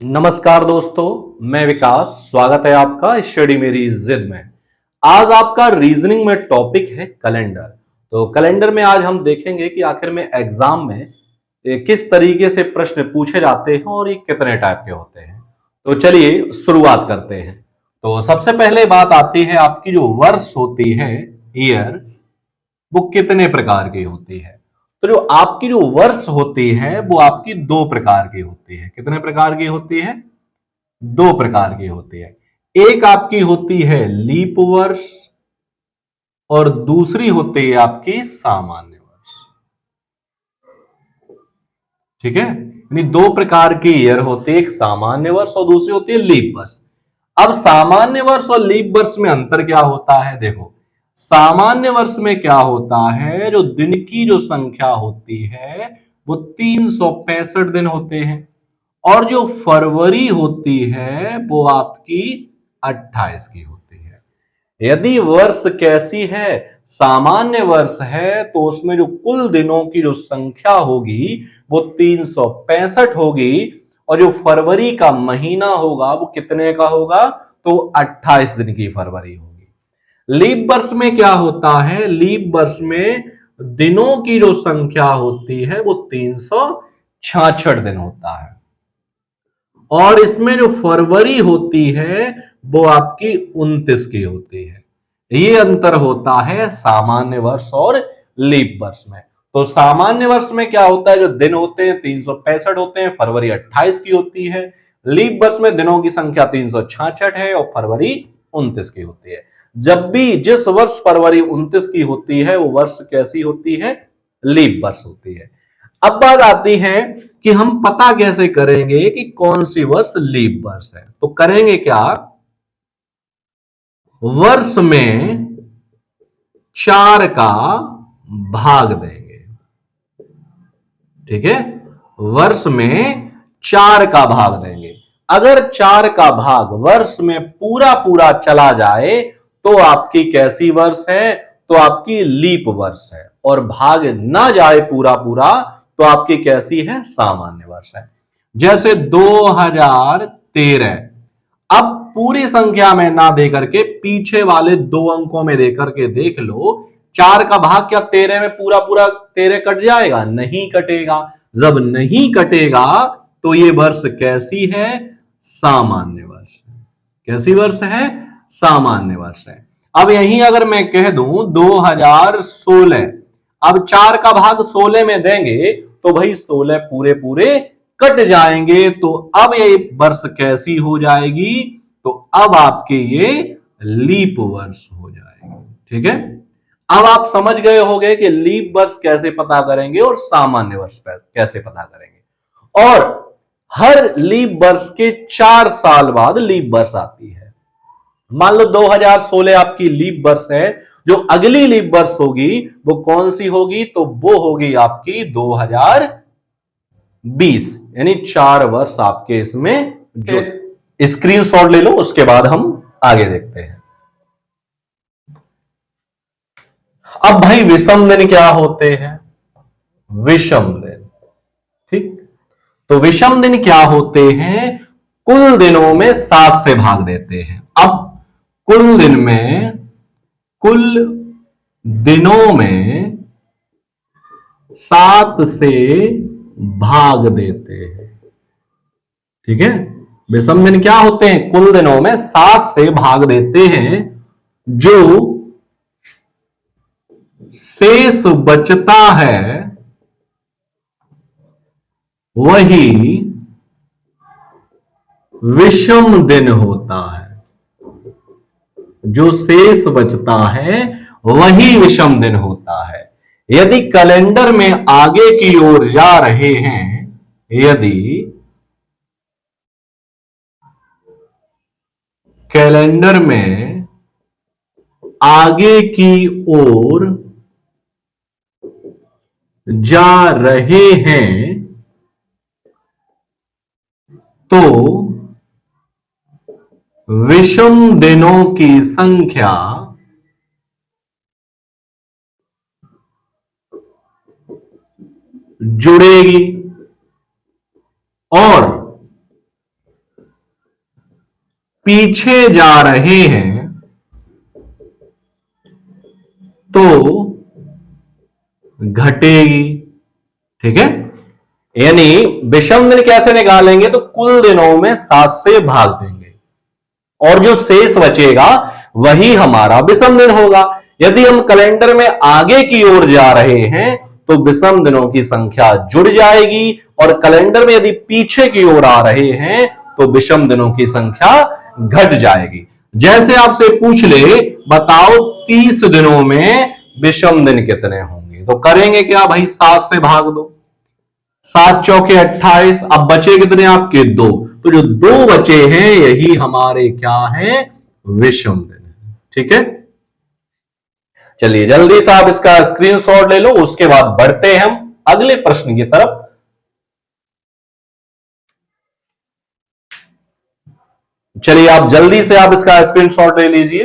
नमस्कार दोस्तों, मैं विकास। स्वागत है आपका स्टडी मेरी जिद में। आज आपका रीजनिंग में टॉपिक है कैलेंडर। तो कैलेंडर में आज हम देखेंगे कि आखिर में एग्जाम में किस तरीके से प्रश्न पूछे जाते हैं और ये कितने टाइप के होते हैं। तो चलिए शुरुआत करते हैं। तो सबसे पहले बात आती है आपकी जो वर्ष होती है, ईयर, वो कितने प्रकार की होती है। तो जो आपकी जो वर्ष होती है वो आपकी दो प्रकार की होती है। कितने प्रकार की होती है? दो प्रकार की होती है। एक आपकी होती है लीप वर्ष और दूसरी होती है आपकी सामान्य वर्ष। ठीक है, यानी दो प्रकार की ईयर होती है, एक सामान्य वर्ष और दूसरी होती है लीप वर्ष। अब सामान्य वर्ष और लीप वर्ष में अंतर क्या होता है? देखो, सामान्य वर्ष में क्या होता है, जो दिन की जो संख्या होती है वो 365 दिन होते हैं और जो फरवरी होती है वो आपकी 28 की होती है। यदि वर्ष कैसी है, सामान्य वर्ष है, तो उसमें जो कुल दिनों की जो संख्या होगी वो 365 होगी और जो फरवरी का महीना होगा वो कितने का होगा? तो 28 दिन की फरवरी होगी। लीप वर्ष में क्या होता है? लीप वर्ष में दिनों की जो संख्या होती है वो 366 दिन होता है और इसमें जो फरवरी होती है वो आपकी 29 की होती है। ये अंतर होता है सामान्य वर्ष और लीप वर्ष में। तो सामान्य वर्ष में क्या होता है, जो दिन होते हैं 365 होते हैं, फरवरी 28 की होती है। लीप वर्ष में दिनों की संख्या 366 है और फरवरी 29 की होती है। जब भी जिस वर्ष फरवरी 29 की होती है वो वर्ष कैसी होती है? लीप वर्ष होती है। अब बात आती है कि हम पता कैसे करेंगे कि कौन सी वर्ष लीप वर्ष है। तो करेंगे क्या, वर्ष में 4 का भाग देंगे। ठीक है, वर्ष में 4 का भाग देंगे। अगर 4 का भाग वर्ष में पूरा पूरा चला जाए तो आपकी कैसी वर्ष है? तो आपकी लीप वर्ष है। और भाग ना जाए पूरा पूरा तो आपकी कैसी है? सामान्य वर्ष है। जैसे 2013, अब पूरी संख्या में ना दे करके पीछे वाले दो अंकों में दे करके देख लो, 4 का भाग क्या 13 में पूरा पूरा 13 कट जाएगा? नहीं कटेगा। जब नहीं कटेगा तो ये वर्ष कैसी है? सामान्य वर्ष। कैसी वर्ष है? सामान्य वर्ष है। अब यहीं अगर मैं कह दूं 2016, अब 4 का भाग 16 में देंगे तो भाई 16 पूरे पूरे कट जाएंगे। तो अब ये वर्ष कैसी हो जाएगी? तो अब आपके ये लीप वर्ष हो जाएगी। ठीक है, अब आप समझ गए होंगे कि लीप वर्ष कैसे पता करेंगे और सामान्य वर्ष कैसे पता करेंगे। और हर लीप वर्ष के 4 साल बाद लीप वर्ष आती है। मान लो 2016 आपकी लीप वर्ष है, जो अगली लीप वर्ष होगी वो कौन सी होगी? तो वो होगी आपकी 2020, यानी 4 वर्ष आपके इसमें जो स्क्रीनशॉट ले लो, उसके बाद हम आगे देखते हैं। अब भाई विषम दिन क्या होते हैं? विषम दिन, ठीक, तो विषम दिन क्या होते हैं? कुल दिनों में 7 से भाग देते हैं। अब कुल दिनों में 7 से भाग देते हैं। ठीक है, विषम दिन क्या होते हैं? कुल दिनों में 7 से भाग देते हैं। जो शेष बचता है वही विषम दिन होता है। जो शेष बचता है वही विषम दिन होता है। यदि कैलेंडर में आगे की ओर जा रहे हैं, यदि कैलेंडर में आगे की ओर जा रहे हैं तो विषम दिनों की संख्या जुड़ेगी और पीछे जा रहे हैं तो घटेगी। ठीक है, यानी विषम दिन कैसे निकालेंगे, तो कुल दिनों में 7 से भाग देंगे और जो शेष बचेगा वही हमारा विषम दिन होगा। यदि हम कैलेंडर में आगे की ओर जा रहे हैं तो विषम दिनों की संख्या जुड़ जाएगी और कैलेंडर में यदि पीछे की ओर आ रहे हैं तो विषम दिनों की संख्या घट जाएगी। जैसे आपसे पूछ ले, बताओ 30 दिनों में विषम दिन कितने होंगे, तो करेंगे क्या भाई, 7 से भाग दो, 7 चौके 28। अब बचे कितने आपके, 2। तो जो 2 बचे हैं यही हमारे क्या है, विषम दिन। ठीक है, चलिए जल्दी से आप इसका स्क्रीनशॉट ले लो, उसके बाद बढ़ते हैं हम अगले प्रश्न की तरफ। चलिए आप जल्दी से आप इसका स्क्रीनशॉट ले लीजिए।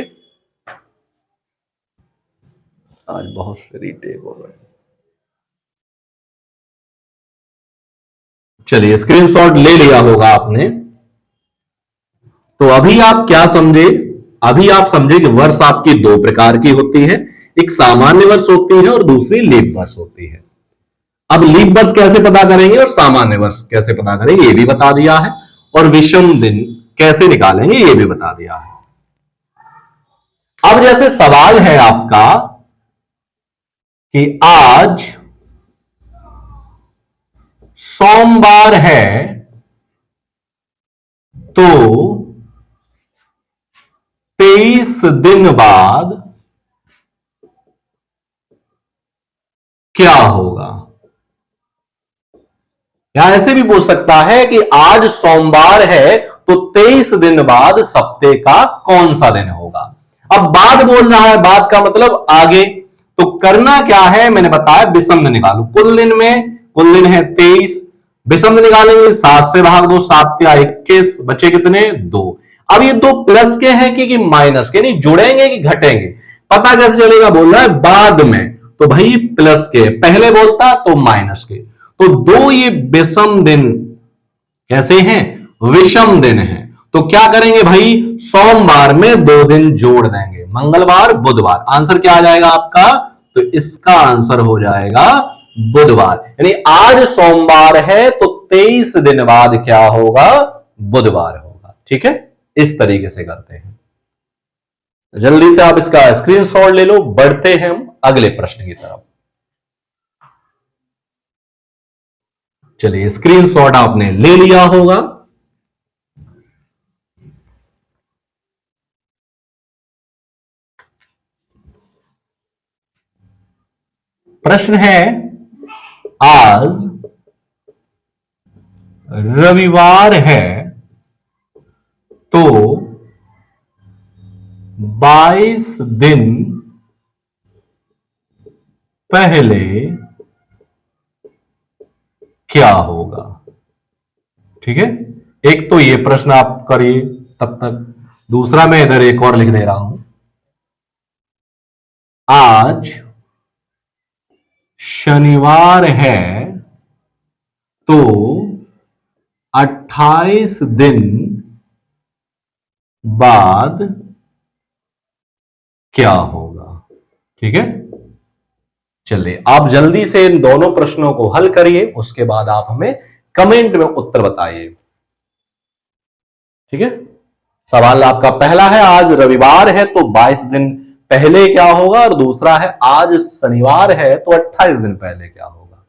आज बहुत से रीटेक हो गए। चलिए स्क्रीनशॉट ले लिया होगा आपने। तो अभी आप क्या समझे, अभी आप समझे कि वर्ष आपकी 2 प्रकार की होती है, एक सामान्य वर्ष होती है और दूसरी लीप वर्ष होती है। अब लीप वर्ष कैसे पता करेंगे और सामान्य वर्ष कैसे पता करेंगे ये भी बता दिया है, और विषम दिन कैसे निकालेंगे ये भी बता दिया है। अब जैसे सवाल है आपका कि आज सोमवार है तो 23 दिन बाद क्या होगा, या ऐसे भी पूछ सकता है कि आज सोमवार है तो 23 दिन बाद सप्ताह का कौन सा दिन होगा। अब बाद बोल रहा है, बाद का मतलब आगे, तो करना क्या है, मैंने बताया विषम दिन निकालो। कुल दिन में, कुल दिन है 23, विषम दिन निकालेंगे 7 से भाग दो, 7 या 21, बचे कितने, 2। अब ये 2 प्लस के हैं कि माइनस के, नहीं जुड़ेंगे कि घटेंगे, पता कैसे चलेगा, बोल रहा है बाद में, तो भाई प्लस के, पहले बोलता तो माइनस के। तो 2 ये विषम दिन कैसे हैं, विषम दिन है। तो क्या करेंगे भाई, सोमवार में 2 दिन जोड़ देंगे, मंगलवार बुधवार। आंसर क्या आ जाएगा आपका, तो इसका आंसर हो जाएगा बुधवार। यानी आज सोमवार है तो 23 दिन बाद क्या होगा, बुधवार होगा। ठीक है, इस तरीके से करते हैं। जल्दी से आप इसका स्क्रीनशॉट ले लो, बढ़ते हैं हम अगले प्रश्न की तरफ। चलिए स्क्रीनशॉट आपने ले लिया होगा। प्रश्न है, आज रविवार है तो 22 दिन पहले क्या होगा। ठीक है, एक तो ये प्रश्न आप करिए तब तक, दूसरा मैं इधर एक और लिख दे रहा हूं। आज शनिवार है तो 28 दिन बाद क्या होगा। ठीक है, चलिए आप जल्दी से इन दोनों प्रश्नों को हल करिए, उसके बाद आप हमें कमेंट में उत्तर बताइए। ठीक है, सवाल आपका पहला है, आज रविवार है तो 22 दिन पहले क्या होगा, और दूसरा है आज शनिवार है तो 28 दिन पहले क्या होगा।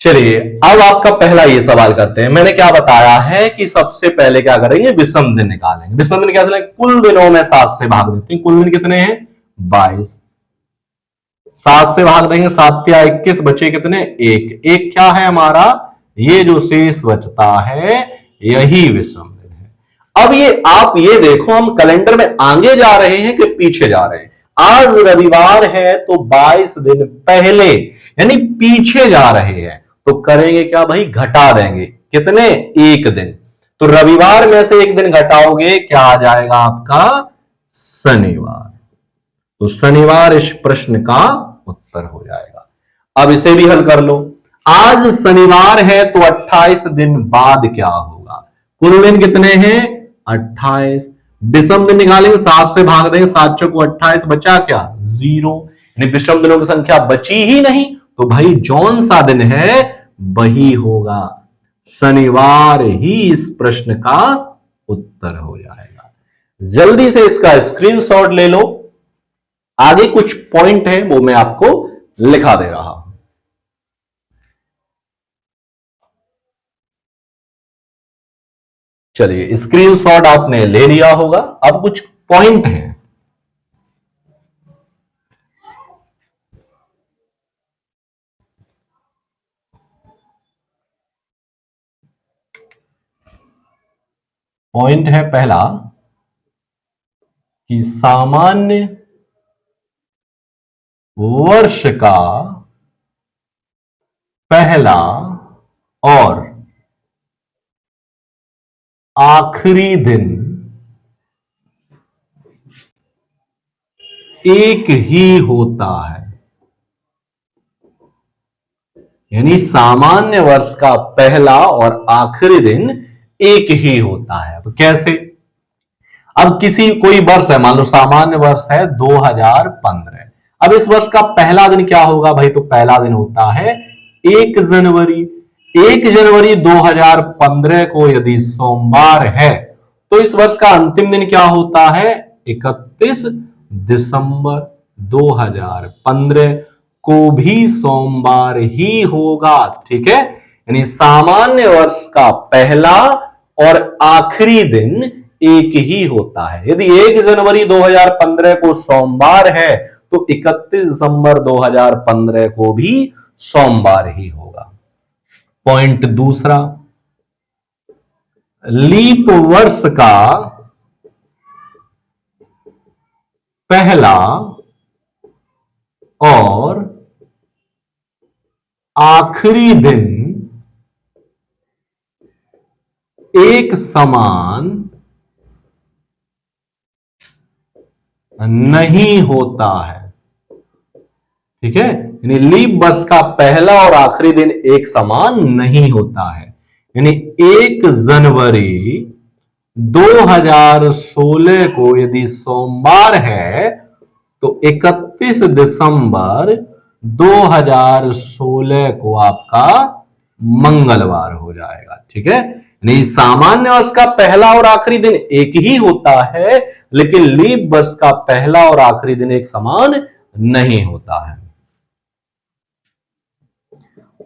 चलिए अब आपका पहला ये सवाल करते हैं। मैंने क्या बताया है कि सबसे पहले क्या करेंगे, विषम दिन निकालेंगे। विषम दिन कैसे लेंगे, कुल दिनों में 7 से भाग देते हैं। कुल दिन कितने हैं, 22, 7 से भाग देंगे, 7 या 21, बचे कितने, 1। 1 क्या है हमारा, ये जो शेष बचता है यही विषम दिन है। अब ये आप ये देखो, हम कैलेंडर में आगे जा रहे हैं कि पीछे जा रहे हैं। आज रविवार है तो 22 दिन पहले यानी पीछे जा रहे हैं, तो करेंगे क्या भाई, घटा देंगे कितने, 1 दिन। तो रविवार में से 1 दिन घटाओगे, क्या आ जाएगा आपका, शनिवार। तो शनिवार इस प्रश्न का उत्तर हो जाएगा। अब इसे भी हल कर लो। आज शनिवार है तो 28 दिन बाद क्या होगा? कुल दिन कितने हैं? 28। विषम दिन निकालेंगे, 7 से भाग देंगे, 7 चौको 28, बचा क्या? 0। यानी विषम दिनों की संख्या बची ही नहीं, तो भाई जौन सा दिन है वही होगा, शनिवार ही इस प्रश्न का उत्तर हो जाएगा। जल्दी से इसका स्क्रीनशॉट ले लो, आगे कुछ पॉइंट है वो मैं आपको लिखा दे रहा हूं। चलिए, स्क्रीनशॉट आपने ले लिया होगा, अब कुछ पॉइंट हैं। पॉइंट है पहला कि सामान्य वर्ष का पहला और आखिरी दिन एक ही होता है। यानी सामान्य वर्ष का पहला और आखिरी दिन एक ही होता है। तो कैसे? अब कोई वर्ष है, मान लो सामान्य वर्ष है 2015। अब इस वर्ष का पहला दिन क्या होगा भाई? तो पहला दिन होता है 1 जनवरी। 1 जनवरी 2015 को यदि सोमवार है तो इस वर्ष का अंतिम दिन क्या होता है? 31 दिसंबर 2015 को भी सोमवार ही होगा। ठीक है, यानी सामान्य वर्ष का पहला और आखिरी दिन एक ही होता है। यदि 1 जनवरी 2015 को सोमवार है तो 31 दिसंबर 2015 को भी सोमवार ही होगा। पॉइंट दूसरा, लीप वर्ष का पहला और आखिरी दिन एक समान नहीं होता है। ठीक है, यानी लीप वर्ष का पहला और आखिरी दिन एक समान नहीं होता है। यानी 1 जनवरी 2016 को यदि सोमवार है तो 31 दिसंबर 2016 को आपका मंगलवार हो जाएगा। ठीक है, नहीं, सामान्य वर्ष का पहला और आखिरी दिन एक ही होता है, लेकिन लीप वर्ष का पहला और आखिरी दिन एक समान नहीं होता है।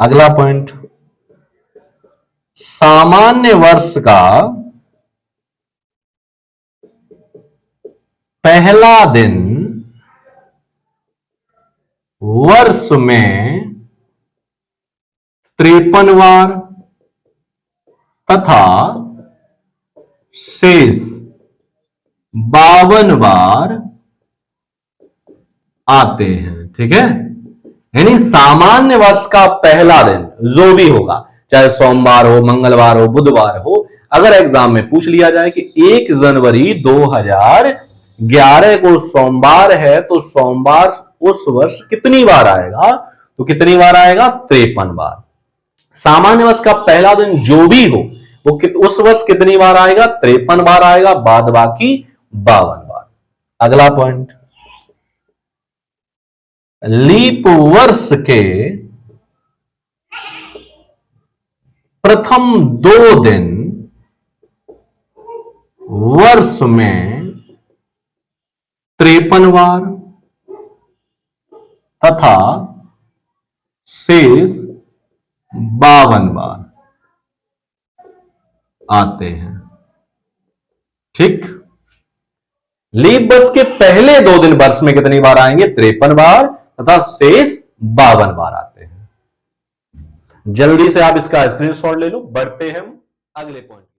अगला पॉइंट, सामान्य वर्ष का पहला दिन वर्ष में 53 वार तथा शेष 52 वार आते हैं। ठीक है, यानी सामान्य वर्ष का पहला दिन जो भी होगा, चाहे सोमवार हो, मंगलवार हो, बुधवार हो, अगर एग्जाम में पूछ लिया जाए कि 1 जनवरी 2011 को सोमवार है तो सोमवार उस वर्ष कितनी बार आएगा? तो कितनी बार आएगा? 53 बार। सामान्य वर्ष का पहला दिन जो भी हो वो उस वर्ष कितनी बार आएगा? 53 बार आएगा, बाद बाकी 52 बार। अगला पॉइंट, लीप वर्ष के प्रथम 2 दिन वर्ष में 53 बार तथा शेष 52 बार आते हैं। ठीक, लीप वर्ष के पहले 2 दिन वर्ष में कितनी बार आएंगे? 53 बार तथा शेष 52 बार आते हैं। जल्दी से आप इसका स्क्रीनशॉट ले लो, बढ़ते हैं हम अगले पॉइंट।